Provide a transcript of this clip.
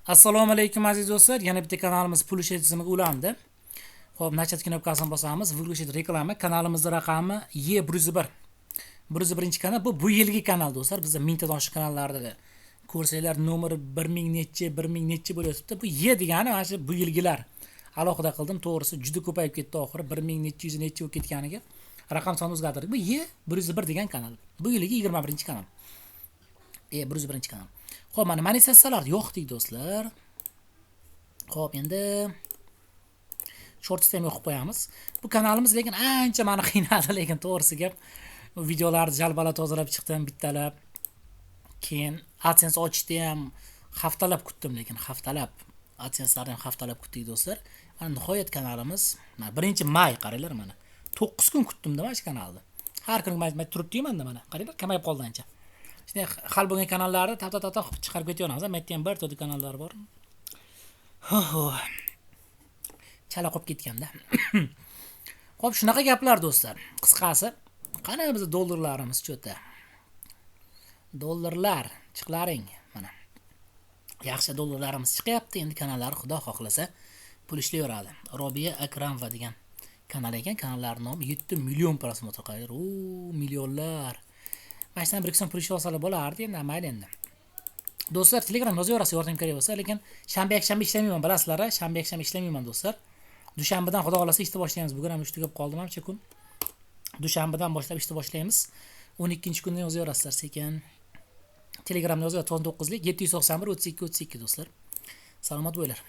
Assalomu alaykum aziz do'stlar. Yana bitta kanalimiz pul ishi tizimiga ulandi. Xo'p, nachat knopkasini bosamiz. Выключить reklama. Kanalimizning raqami E101. 101-kanal. Bu yilgi kanal do'stlar. Bizda mingtadan oshiq kanallarda ko'rsanglar nomeri 1000 necha, 1000 necha bo'lyapti. Bu Y degani mana shu bu yilgilar. Alohida qildim. To'g'risi juda ko'payib ketdi oxiri. 1000 necha, 100 necha bo'lib ketganiga raqam soni o'zgartirdik. Bu Y101 degan kanal. Bu yilgi 21-kanal. E101-kanal. Xo'p, mana monetizatsiyalar yo'qdik do'stlar. Xo'p, endi short sistem yo'qib qo'yamiz. Bu kanalimiz lekin ancha meni qiynadi, lekin to'g'risi gap. Videolarni jalbalab tozalab chiqdim bittalab. Keyin AdSense ochishni ham haftalab kutdim, lekin haftalab AdSense'larni ham haftalab kutdik do'stlar. Mana nihoyat kanalimiz, mana 1-may qaranglar mana. 9 kun kutdim-da mana shu kanalni. Har kuni men turibdi-manda mana. Qaranglar, kamayib qoldi ancha. Shunday hal bo'lgan kanallarni tata chiqarib ketaveramiz. Men aytgan bir to'da kanallar bor. Chala qolib ketganda. Xo'p, shunaqa gaplar do'stlar. Qisqasi, qani biz dollarlarimiz cho'ta. Dollarlar chiqlaring mana. Yaxshi dollarlarimiz chiqyapti. Endi kanallar xudo xohlasa pul ishlayveradi. Robiya Akramova degan kanal ekan. Kanallarning nomi 7 million prosmotr qiladi. O, millionlar. Mana bir ikki pul ishlay olsalar bo'lardi, endi mayli endi. Do'stlar, Telegram yozaverasiz yordam kerak bo'lsa, lekin shanba yakshanba ishlamayman, bilasizlar, shanba yakshanba ishlamayman do'stlar. Dushanbadan xudo xolasa ishni boshlaymiz. Bugun ham 3 tugab qoldim hamcha kun. Dushanbadan boshlab ishni boshlaymiz. 12-kundan yozaverasizlar sekin. Telegramda yozaver 19lik 791 32 32 do'stlar. Salomat bo'linglar.